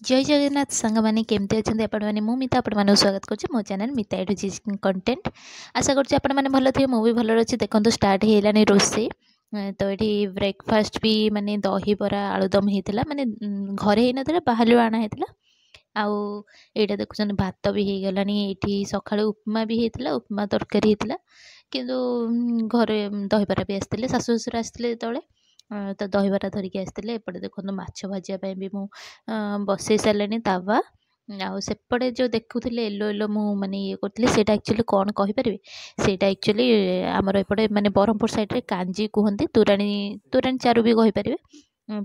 जय जगन्नाथ सांग मैंने केमती अच्छे आपने मु मिता आपको स्वागत करुँच मो चैनल मिता एडुजी कंटेंट। आशा करुँच आपने भल थे मु भी भल अच्छी। देखो स्टार्ट होगा रोसे तो ये ब्रेकफास्ट भी माने दही बरा आलुदम होता माने घरे ही ना बाहर आना होता। आउ एटा देखुन भात भी हो गलानी ये सका उपमा भी होता उपमा तरकारी होता किंतु घरे दहीबरा भी आसते शाशु शशुर आसते जो तो दहीबरा धरिकी आसते एपटे देखो माछ भाजापी भी मु बसई सारे तावा आउ सेपटे जो देखुले येलो येलो मु माने ये करी से एक्चुअली कौन कहीपर से एक्चुअली आमर एपटे माने ब्रह्मपुर साइड कांजी कहते तोराणी तोराणी चारू भी कहीपर।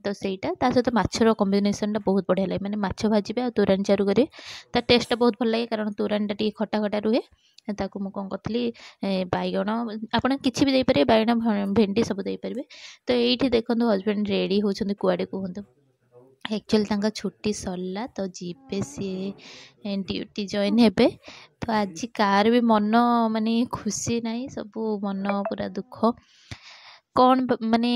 तो सहीटा सहित माछर कम्बिनेसन बहुत बढ़िया लगे मैंने माछ भाजबे और तोराणी चारू करेंगे ता टेस्ट बहुत भल लगे कारण तोराणीटा टी खटा खटा रुहे। ताकू मुझे कौन करी बैगण आपड़ किसी भी देपारे बैगण भेंडी सब देपारे। तो ये देखो हजबैंड रेडी होती कुआड़े कहतु एक्चुअली छुट्टी सरला तो जीपे सी ड्यूटी जॉइन हेबे। तो आज कार भी मन माने खुशी ना सब मन पूरा दुख कौन माने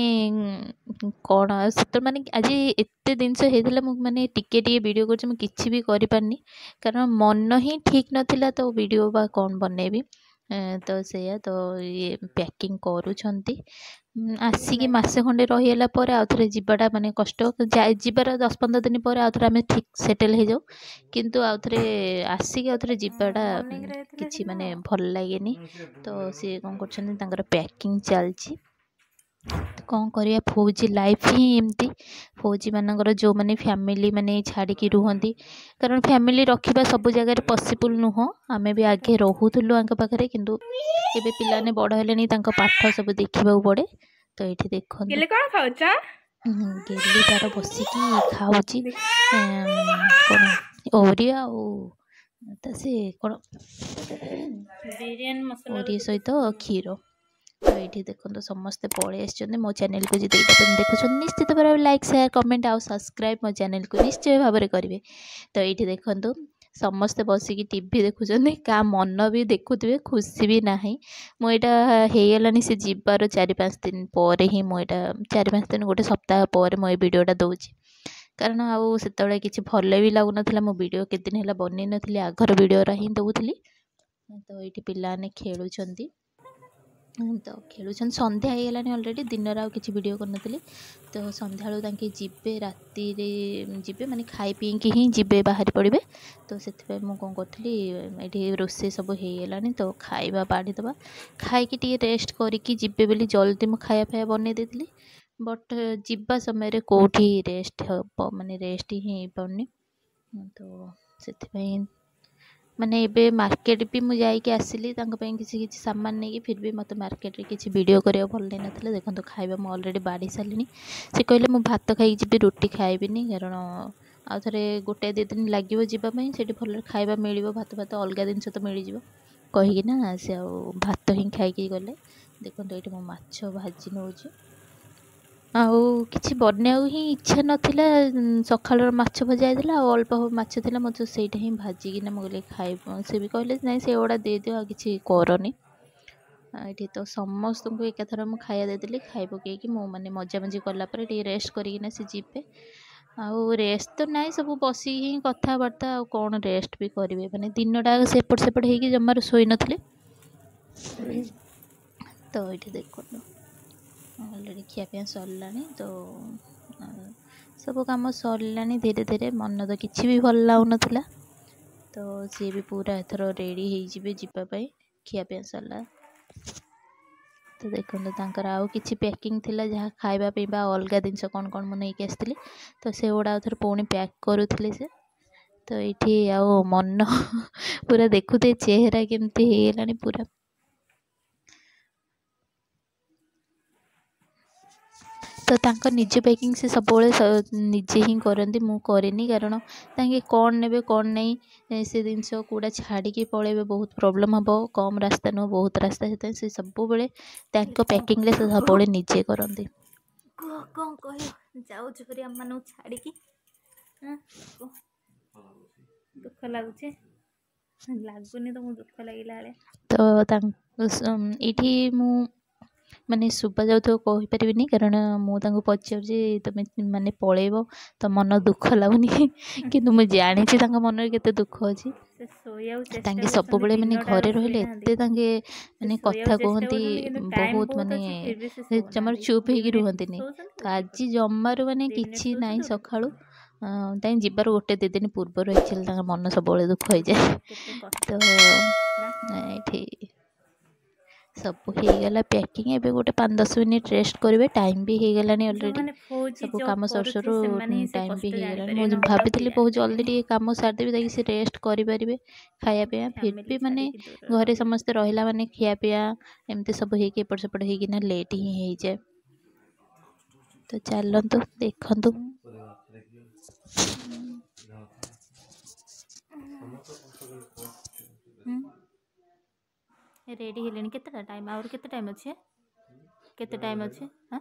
कौन से माने आज एत जिनस होता माने टिके टिके वीडियो कर किसी भी करि पारनी कारण मन ही ठीक नथिला तो वीडियो बा कौन बनेबी। तो से तो ये पैकिंग करूछंती आसिकी मसे खंडे रहीगला पर आउ थे जीवाटा माने कष्ट जीवार 10-15 दिन पर आउ थे आम ठीक सेटल हो जाऊ किंतु आउ थे आसिकी आउ थे जीवाटा किछि माने भल लागेनी। तो सी कौन कर पैकिंग चलची कौन करिया फौजी लाइफ ही एमती फौजी मानकर जो माने फैमिली माने छाड़ी रुहंती कारण फैमिली रखिबा सब जगह पॉसिबल नुह आमे भी आगे रहूथुलु आंक पाखरे किंतु एबे पिलाने बड़ हेलेनी तांको पाठ सब देखिबा पड़े। तो ये देखो गेले कौन खाउचा गेली तार बसिकी खाऊची कौन ओरिया से कौन बिरयानी मसाला ओरिया सहित क्षीर। तो ये देखो समस्ते पलि आसछन्ते मो चैनल को जब देखुं निश्चित भाव लाइक शेयर कमेंट आउ सब्सक्राइब मो चैनल को निश्चय भाव में करेंगे। तो ये देखो समस्ते बसिकी टीवी देखुं क्या मन भी देखुए खुशी भी ना मुझा होगलानी से जीवार 4-5 दिन पर ही मुझा 4-5 दिन गोटे सप्ताह पर मुझे वीडियोटा दूची कारण आउ से किसी भल भी लगुन मो वीडियो के दिन है बनई नी आगर वीडियो ही दूसरी। तो ये पिलाने खेलुंट तो खेलुन संध्या होगलानी अलरेडी दिन आउ कि वीडियो करनी। तो संध्या तांके जीवे राति जीवे माने खाई पीकी ही जीवे बाहरी पड़े। तो से मुझे कौन करी ये रोसे सब होगलानी तो खाଇବା बाढ़ीदबा खाई टी रेस्ट करके जीवे बोली जल्दी मुझे खाया फाया बनई देती बट जीवा समय कौटी रेस्ट हम माने रेस्ट ही पानी। तो से माने एबे मार्केट भी मुझे आसिली किसी सामान नहीं फिर भी मत मार्केट रे किसी वीडियो करिया भल नहीं नथिला। देखो खाଇବା मु ऑलरेडी बाड़ी सारिनी से कहले मु भात खाई जी रोटी खाइबिनी कारण आउ थे 1-2 दिन लगे जावाई से भल खाଇବା मिल भात भात अलग जिनस तो मिल जाव कहीकिना से भात ही खाई गले। देखो ये मो माछ भाजी नौ आउ किसी बनाऊ ही इच्छा नाला सकाल माछ भजा होता अल्प माछ था मत से ही भाजिकिना मुझे खाई से भी कहले ना से गुड़ा दे दियो किसी करनी ये तो समस्त को एकाथर मुझे खाया देली खाई पकईकि मु मैंने मजा मजी कलापर रेस्ट करना सी जीपे आउ रेस्ट तो ना सब बस ही कथबार्ता कौन रेस्ट भी करेंगे मैंने दिनटा सेपट सेपट हो जमार शोई नी। तो ये देखो अलरेडी खियापिया सरला तो सब कम सरला धीरे धीरे मन तो किसी भी भल लगुन। तो सी भी पूरा एथर रेडी होपाई खियापिया सरला। तो देखो आउ कि पैकिंग थिला जहाँ खाଇବା पीवा अलग जिनस कौन कौन मुझे नहीं आसती तो से गुड़ा थे पुणी पैक करुले से। तो ये आउ मन पूरा देखुते चेहरा केमती होगलानी पूरा तो तांका निज पैकिंग से सब निजे ही करती मु करेनी कारण तांके कौन ने कौन नहीं से जिनस कूड़ा छाड़ी पलैबे बहुत प्रोब्लेम हम कम रास्ता नुह बहुत रास्ता से सब बेले पैकिंग से सब निजे करती कौन कह जाऊरी आम मान छाड़ी दुख लगुच लगुनि तो दुख लगे तो ये ମାନେ ଶୁଭା ଯାଉଥିବ କହିପାରିବିନି କାରଣ ମୁଁ ତାଙ୍କୁ ପଚାରୁଛି ତମେ ମାନେ ପଳେଇବ ତ ମନ ଦୁଃଖ ଲାଗୁନି କିନ୍ତୁ ମୁଁ ଜାଣିଛି ତାଙ୍କ ମନରେ କେତେ ଦୁଃଖ ଅଛି। ସେ ଶୋଇବାକୁ ଚେଷ୍ଟା ତାଙ୍କେ କରୁଛନ୍ତି, ସବୁବେଳେ ମାନେ ଦିନଟା ଘରେ ରହିଲେ ଶୋଇନାହାନ୍ତି। ଏତେ ତାଙ୍କେ ସେ ମାନେ କଥା ଶୋଇବାକୁ ଚେଷ୍ଟା କୁହନ୍ତି କରୁଛନ୍ତି କିନ୍ତୁ ଟାଇମ୍ ବହୁତ ବହୁତ ମାନେ ଅଛି ଫିର୍ ବି ସେ ଜମାରୁ ଶୋଉନାହାନ୍ତି। ଚୁପ୍ 2 ହେଇକି ମିନିଟ୍ ରୁହନ୍ତିନି। ଶୋଉଛନ୍ତି, ତ ଉଠି ଆଜି ପଡୁଛନ୍ତି। ଜମାରୁ ମାନେ 2 ମିନିଟ୍ କିଛି ନାହିଁ ଶୋଉଛନ୍ତି, ଉଠି ସକାଳୁ ପଡୁଛନ୍ତି। ତାଙ୍କ ଯିବାର 1-2 ଦିନ ପୂର୍ବରୁ ଆକ୍ଚୁଆଲି ତାଙ୍କ ମନ ସବୁବେଳେ ଦୁଃଖ ହେଇଯାଏ। କେତେ କଷ୍ଟ ତ ନା। ଏଇଠି ସବୁ ହେଇଗଲା ପ୍ୟାକିଂ। ଏବେ ଗୋଟେ 5-10 ମିନିଟ୍ ରେଷ୍ଟ କରିବେ, ଟାଇମ୍ ବି ହେଇଗଲାଣି ଅଲରେଡ଼ି। ଯୋଉମାନେ ଫୌଜି ସବୁ ଜବ୍ କାମ ସରୁ କରୁଥିବେ ସରୁ ସେମାନେ ହିଁ ସେ ଟାଇମ୍ ବି କଷ୍ଟ ହେଇଗଲାଣି। ଜାଣିପାରିବେ, ମୁଁ ନହେଲେ ଆଉ କେହି ଭାବିଥିଲି ବହୁତ ଜଲ୍ଦି ଜାଣିପାରିବେନି। ଟିକେ କାମ ସାରିଦେବି ଯାଇକି ସେ ରେଷ୍ଟ କରିପାରିବେ ଖାଇବା ପିଇବା, ଫିର୍ ଫ୍ୟାମିଲି ବି ମାନେ ଛାଡ଼ିକି ଦୂରରେ ଘରେ ରହିଲେ ସମସ୍ତେ ରହିଲା ମାନେ ଖିଆ ପିଆ ଏମିତି ସବୁ ହେଇକି ଏପଟ ସେପଟ ହେଇକିନା ଲେଟ୍ ହିଁ ହେଇଯାଏ। ତ ଚାଲନ୍ତୁ ଦେଖନ୍ତୁ। ରେଡ଼ି ହେଲେଣି? କେତେଟା ଟାଇମ୍? ଆହୁରି କେତେ ଟାଇମ୍ ଅଛି? କେତେ ଟାଇମ୍ ଅଛି? ହଁ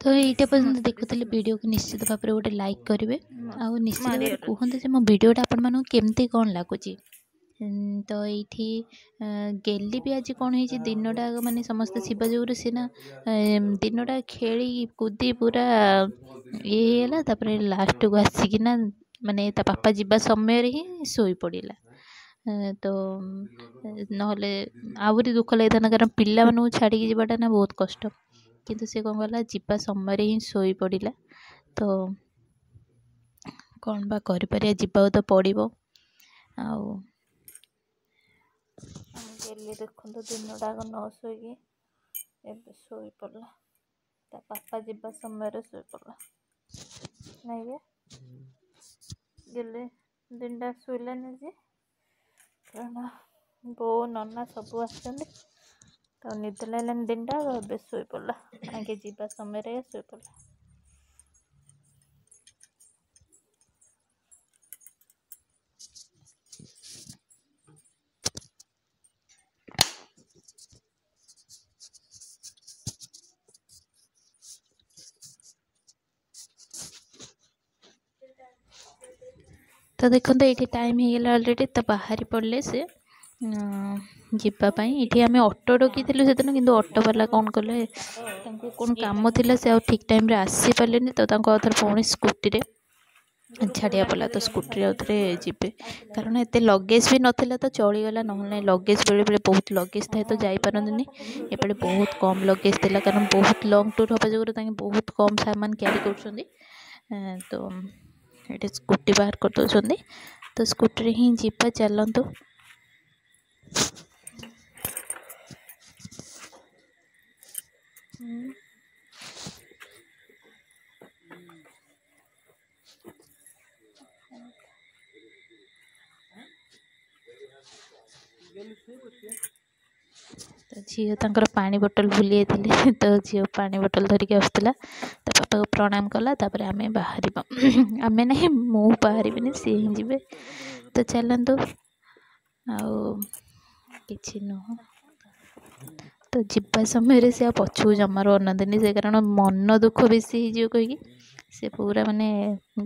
ତ ଏଇଟା ପର୍ଯ୍ୟନ୍ତ ଦେଖୁଥିଲେ ଭିଡ଼ିଓକୁ ନିଶ୍ଚିତ ଭାବରେ ଗୋଟେ ଲାଇକ୍ କରିବେ ଆଉ ନିଶ୍ଚିତ ଭାବରେ ମାରିବାର ଅଛି। କୁହନ୍ତୁ ଯେ ମୋ ଭିଡ଼ିଓଟା ଆପଣମାନଙ୍କୁ କେମିତି କ'ଣ ଲାଗୁଛି। ତ ଏଇଠି ଗେଲି ବି ଆଜି କ'ଣ ହେଇଛି ଦିନଟା ମାନେ ସମସ୍ତେ ଥିବା ଯୋଗୁରୁ ସିନା ଦିନଟା ଖେଳି କୁଦି ପୁରା ଇଏ ହେଇଗଲା। ତାପରେ ଲାଷ୍ଟକୁ ଆସିକିନା ମାନେ ତା ବାପା ଯିବା ସମୟରେ ହିଁ ଶୋଇପଡ଼ିଲା। ତ ନହେଲେ ଆହୁରି ଦୁଃଖ ଲାଗିଥାନ୍ତା କାରଣ ପିଲାମାନଙ୍କୁ ଛାଡ଼ିକି ଯିବାଟା ନା ବହୁତ କଷ୍ଟ। କିନ୍ତୁ ସେ କ'ଣ କଲା ଯିବା ସମୟରେ ହିଁ ଶୋଇପଡ଼ିଲା। ତ କ'ଣ ବା କରିପାରିବା, ଯିବାକୁ ତ ପଡ଼ିବ। ଆଉ ଗେଲି ଦେଖନ୍ତୁ ଦିନଟାକ ନ ଶୋଇକି ଏବେ ଶୋଇପଡ଼ିଲା। ତା ବାପା ଯିବା ସମୟରେ ଶୋଇପଡ଼ିଲା। ନାଇଁ ଗେଲି ଦିନଟା ଶୋଇଲାନି ଯେ କାରଣ ବୋଉ ନନା ସବୁ ଆସିଛନ୍ତି ତ ନିଦ ଲାଗିଲାନି ଦିନଟା ଏବେ ଶୋଇପଡ଼ିଲା। ଆଗେ ଯିବା ସମୟରେ ଶୋଇପଡ଼ିଲା। ତ ଦେଖନ୍ତୁ ଏଇଠି ଟାଇମ୍ ହେଇଗଲା ଅଲରେଡ଼ି। ତ ବାହାରି ପଡ଼ିଲେ ସେ ଯିବା ପାଇଁ। ଏଇଠି ଆମେ ଅଟୋ ଡକିଥିଲୁ ସେଦିନ କିନ୍ତୁ ଅଟୋବାଲା କ'ଣ କଲେ ତାଙ୍କୁ କ'ଣ କାମ ଥିଲା ସେ ଆଉ ଠିକ୍ ଟାଇମ୍ରେ ଆସିପାରିଲେନି। ତ ତାଙ୍କୁ ଆଉଥରେ ପୁଣି ସ୍କୁଟିରେ ଛାଡ଼ିବାକୁ ପଡ଼ିଲା। ତ ସ୍କୁଟିରେ ଆଉଥରେ ଯିବେ କାରଣ ଏତେ ଲଗେଜ୍ ବି ନଥିଲା ତ ଚଳିଗଲା। ନହେଲେ ନାହିଁ ଲଗେଜ୍ ବେଳେବେଳେ ବହୁତ ଲଗେଜ୍ ଥାଏ ତ ଯାଇପାରନ୍ତିନି। ଏପଟେ ବହୁତ କମ୍ ଲଗେଜ୍ ଥିଲା କାରଣ ବହୁତ ଲଙ୍ଗ୍ ଟୁର୍ ହେବା ଯୋଗୁରୁ ତାଙ୍କେ ବହୁତ କମ୍ ସାମାନ କ୍ୟାରି କରୁଛନ୍ତି। ତ ଏଠି ସ୍କୁଟି ବାହାର କରିଦେଉଛନ୍ତି। ତ ସ୍କୁଟିରେ ହିଁ ଯିବା, ଚାଲନ୍ତୁ। ତ ଝିଅ ତାଙ୍କର ପାଣି ବୋଟଲ ଭୁଲି ଯାଇଥିଲେ ତ ଝିଅ ପାଣି ବୋଟଲ ଧରିକି ଆସୁଥିଲା। ତା ବାପାକୁ ପ୍ରଣାମ କଲା। ତାପରେ ଆମେ ବାହାରିବା। ଆମେ ନାହିଁ, ମୁଁ ବାହାରିବିନି, ସିଏ ହିଁ ଯିବେ। ତ ଚାଲନ୍ତୁ। ଆଉ କିଛି ନୁହଁ। ତ ଯିବା ସମୟରେ ସେ ଆଉ ପଛକୁ ଜମାରୁ ଅନାନ୍ତିନି। ସେ କାରଣ ମନ ଦୁଃଖ ବେଶୀ ହେଇଯିବ କହିକି ସେ ପୁରା ମାନେ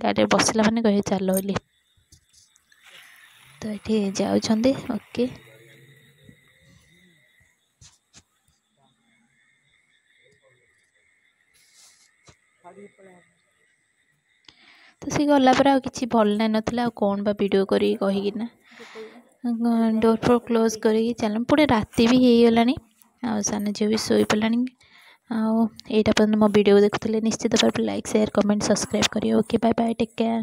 ଗାଡ଼ିରେ ବସିଲା ମାନେ କହିବେ ଚାଲ ବୋଲି। ତ ଏଠି ଯାଉଛନ୍ତି। ଓକେ। ତ ସେ ଗଲା ପରେ ଆଉ କିଛି ଭଲ ଲାଗିନଥିଲା। ଆଉ କ'ଣ ବା ଭିଡ଼ିଓ କରିକି କହିକିନା ଡୋର୍ ଫୋର୍ କ୍ଲୋଜ୍ କରିକି ଚାଲ। ପୁଣି ରାତି ବି ହେଇଗଲାଣି ଆଉ ସାନ ଝିଅ ବି ଶୋଇପଡ଼ିଲାଣି। ଆଉ ଏଇଟା ପର୍ଯ୍ୟନ୍ତ ମୋ ଭିଡ଼ିଓ ଦେଖୁଥିଲେ ନିଶ୍ଚିତ ଭାବରେ ଲାଇକ୍ ସେୟାର କମେଣ୍ଟ ସବସ୍କ୍ରାଇବ୍ କରିବେ। Okay, bye bye, take care.